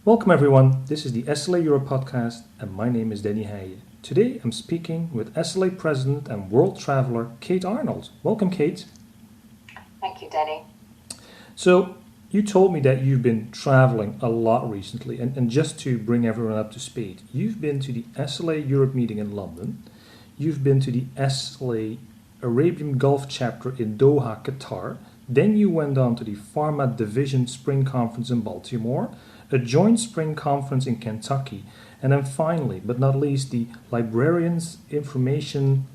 Welcome everyone, this is the SLA Europe podcast and my name is Dennie Heye. Today I'm speaking with SLA President and World Traveler Kate Arnold. Welcome Kate. Thank you, Dennie. So you told me that you've been traveling a lot recently and just to bring everyone up to speed, you've been to the SLA Europe meeting in London, you've been to the SLA Arabian Gulf chapter in Doha, Qatar, then you went on to the Pharma Division Spring Conference in Baltimore, a joint spring conference in Kentucky, and then finally, but not least, the Librarians Info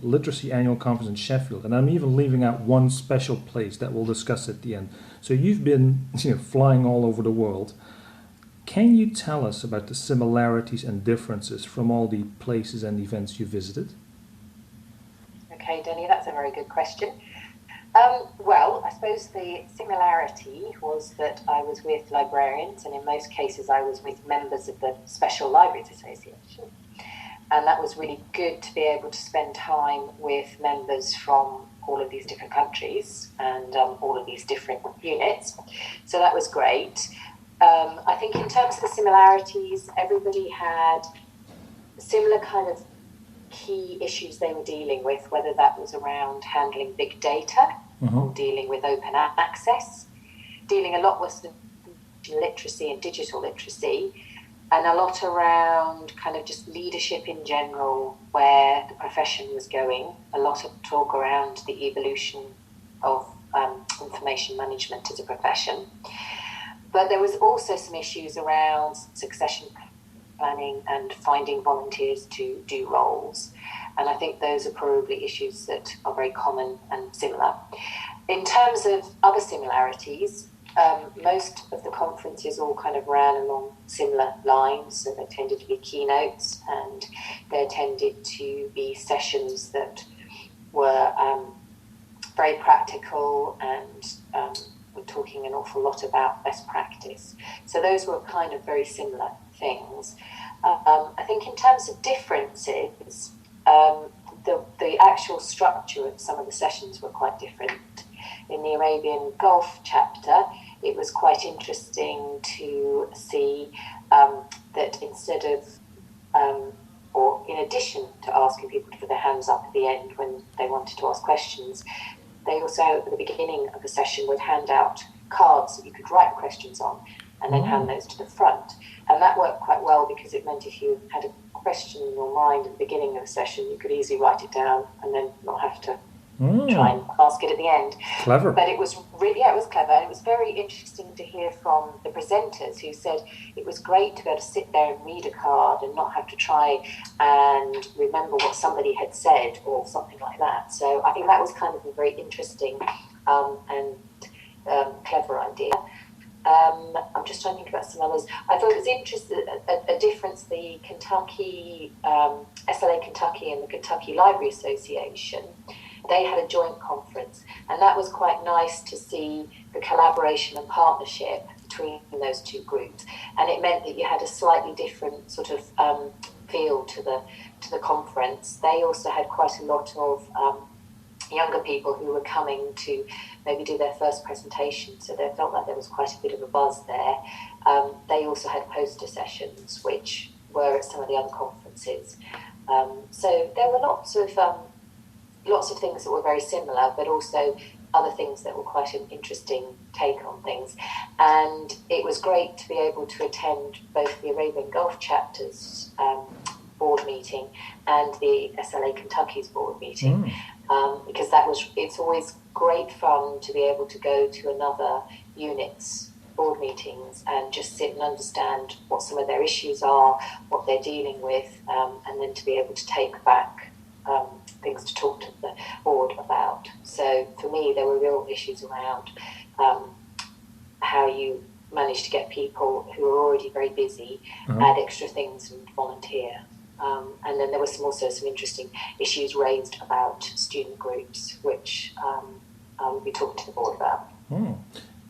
Literacy Annual Conference in Sheffield. And I'm even leaving out one special place that we'll discuss at the end. So you've been flying all over the world. Can you tell us about the similarities and differences from all the places and events you visited? Okay, Dennie, that's a very good question. Well, I suppose the similarity was that I was with librarians, and in most cases I was with members of the Special Libraries Association. And that was really good to be able to spend time with members from all of these different countries and all of these different units. So that was great. I think in terms of the similarities, everybody had similar kind of key issues they were dealing with, whether that was around handling big data, or dealing with open access, dealing a lot with literacy and digital literacy, and a lot around kind of just leadership in general, where the profession was going, a lot of talk around the evolution of information management as a profession. But there was also some issues around succession planning and finding volunteers to do roles. And I think those are probably issues that are very common and similar. In terms of other similarities, most of the conferences all kind of ran along similar lines. So there tended to be keynotes and there tended to be sessions that were very practical and were talking an awful lot about best practice. So those were kind of very similar things. I think in terms of differences, the actual structure of some of the sessions were quite different. In the Arabian Gulf chapter, it was quite interesting to see that instead of, or in addition to asking people to put their hands up at the end when they wanted to ask questions, they also at the beginning of the session would hand out cards that you could write questions on and then hand those to the front. And that worked quite well because it meant if you had a question in your mind at the beginning of the session, you could easily write it down and then not have to try and ask it at the end. Clever. But it was really, it was clever. And it was very interesting to hear from the presenters who said it was great to be able to sit there and read a card and not have to try and remember what somebody had said or something like that. So I think that was kind of a very interesting and clever idea. I'm just trying to think about some others. I thought it was interesting, a difference, the Kentucky, SLA Kentucky and the Kentucky Library Association, they had a joint conference, and that was quite nice to see the collaboration and partnership between those two groups. And it meant that you had a slightly different sort of feel to the conference. They also had quite a lot of younger people who were coming to maybe do their first presentation, so they felt like there was quite a bit of a buzz there. They also had poster sessions, which were at some of the other conferences. So there were lots of things that were very similar, but also other things that were quite an interesting take on things. And it was great to be able to attend both the Arabian Gulf chapter's board meeting and the SLA Kentucky's board meeting. Because it's always great fun to be able to go to another unit's board meetings and just sit and understand what some of their issues are, what they're dealing with, and then to be able to take back things to talk to the board about. So for me, there were real issues around how you manage to get people who are already very busy add extra things and volunteer. And then there were also some interesting issues raised about student groups, which we'll be talking to the board about.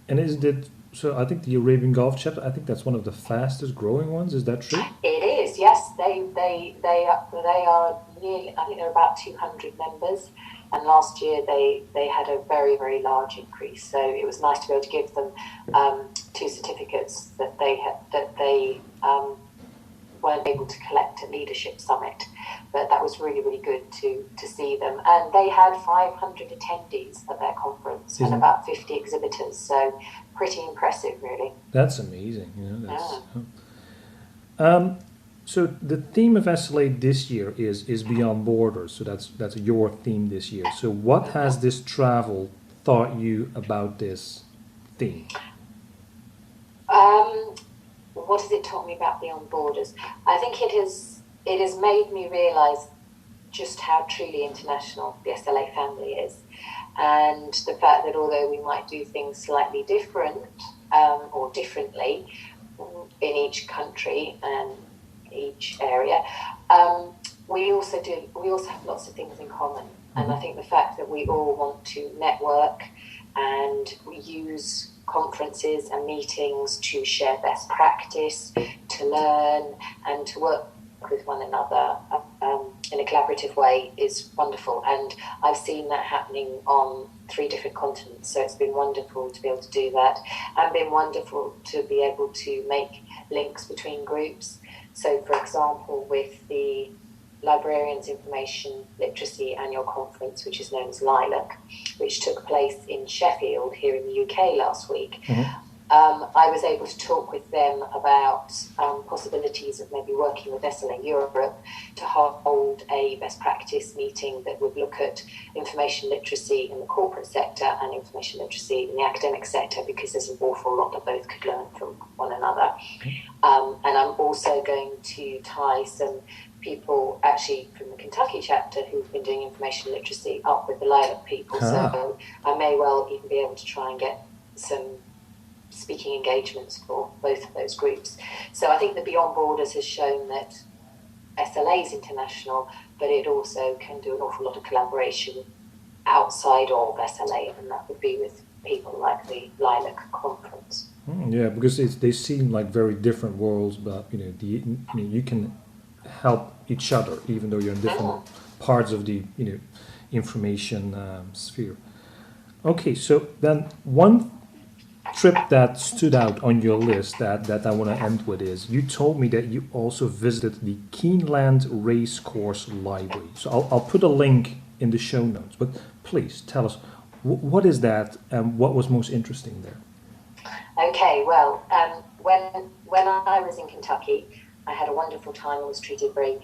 And so I think the Arabian Gulf chapter, I think that's one of the fastest growing ones. Is that true? It is, yes. They are nearly, I think they're about 200 members. And last year they had a very, very large increase. So it was nice to be able to give them 2 certificates that they weren't able to collect a leadership summit, but that was really, really good to see them. And they had 500 attendees at their conference and about 50 exhibitors, so pretty impressive, really. That's amazing. So the theme of SLA this year is Beyond Borders, so that's your theme this year. So what has this travel taught you about this theme? What has it taught me about Beyond Borders? I think it has made me realise just how truly international the SLA family is, and the fact that although we might do things slightly different or differently in each country and each area, we also have lots of things in common. And I think the fact that we all want to network and we use conferences and meetings to share best practice, to learn and to work with one another in a collaborative way is wonderful. And I've seen that happening on 3 different continents, so it's been wonderful to be able to do that, and been wonderful to be able to make links between groups. So, for example, with the Librarians Info Literacy Annual Conference, which is known as LILAC, which took place in Sheffield here in the UK last week, I was able to talk with them about possibilities of maybe working with SLA Europe to hold a best practice meeting that would look at information literacy in the corporate sector and information literacy in the academic sector, because there's an awful lot that both could learn from one another. And I'm also going to tie some people actually from the Kentucky chapter who've been doing information literacy up with the LILAC people. So I may well even be able to try and get some speaking engagements for both of those groups. So I think the Beyond Borders has shown that SLA is international, but it also can do an awful lot of collaboration outside of SLA, and that would be with people like the LILAC conference. Yeah, because they seem like very different worlds, but you can help each other even though you're in different parts of the information sphere. Okay, so then one trip that stood out on your list that I want to end with is you told me that you also visited the Keeneland Race Course Library. So I'll put a link in the show notes, but please tell us what is that and what was most interesting there? Okay, well, when I was in Kentucky, I had a wonderful time. I was treated very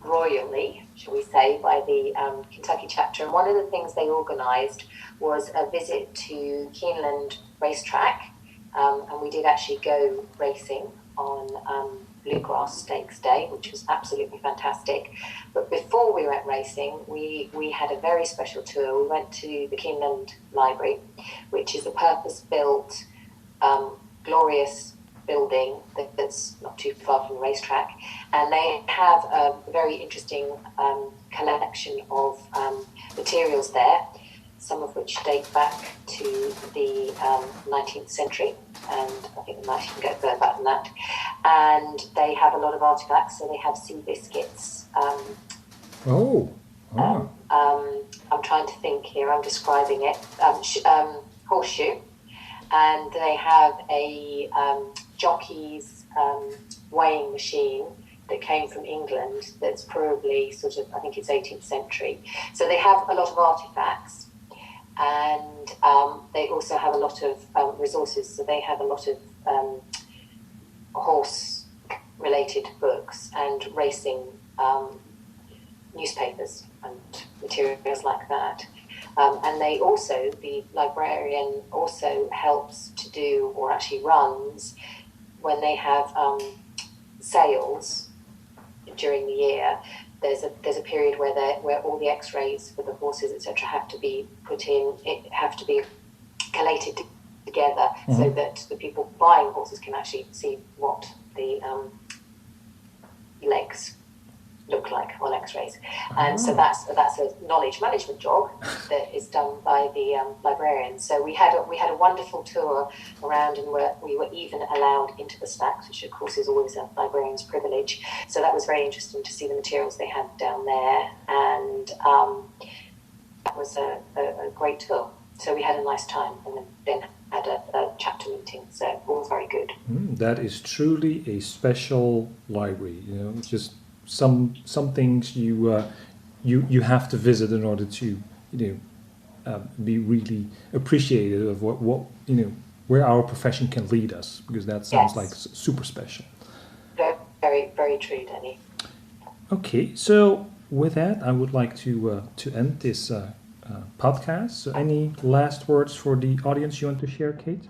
royally, shall we say, by the Kentucky chapter. And one of the things they organised was a visit to Keeneland Racetrack, and we did actually go racing on Bluegrass Stakes Day, which was absolutely fantastic. But before we went racing, we had a very special tour. We went to the Keeneland Library, which is a purpose-built, glorious building that's not too far from the racetrack, and they have a very interesting collection of materials there, some of which date back to the 19th century, and I think they might even go further back than that. And they have a lot of artifacts, so they have sea biscuits. I'm trying to think here, I'm describing it. Horseshoe, and they have a jockey's weighing machine that came from England that's probably sort of, I think it's 18th century. So they have a lot of artifacts, and they also have a lot of resources. So they have a lot of horse-related books and racing newspapers and materials like that. And they also, the librarian also helps to do, or actually runs, when they have sales during the year. There's a period where all the X-rays for the horses, etc., have to be put in. Have to be collated together, so that the people buying horses can actually see what the legs look like on X-rays. And so that's a knowledge management job that is done by the librarians. So we had a wonderful tour around, and we were even allowed into the stacks, which of course is always a librarian's privilege. So that was very interesting to see the materials they had down there, and that was a great tour. So we had a nice time, and then had a chapter meeting. So all very good. That is truly a special library. You know, just some things you have to visit in order to be really appreciative of what where our profession can lead us, because that sounds like super special. Very, very, very true, Dennie. Okay, so with that, I would like to end this podcast. So any last words for the audience you want to share, Kate?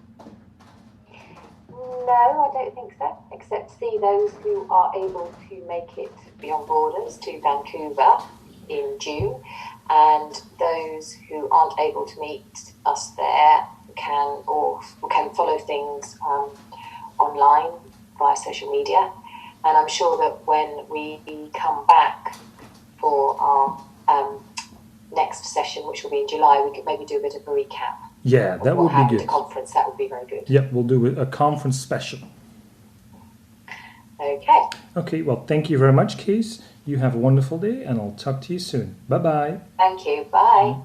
No, I don't think so, except see those who are able to make it beyond borders to Vancouver in June, and those who aren't able to meet us there can follow things online via social media. And I'm sure that when we come back for our next session, which will be in July, we could maybe do a bit of a recap. Yeah, that would be good. The conference, that would be very good. Yeah, we'll do a conference special. Okay. Okay, well, thank you very much, Kees. You have a wonderful day, and I'll talk to you soon. Bye-bye. Thank you. Bye.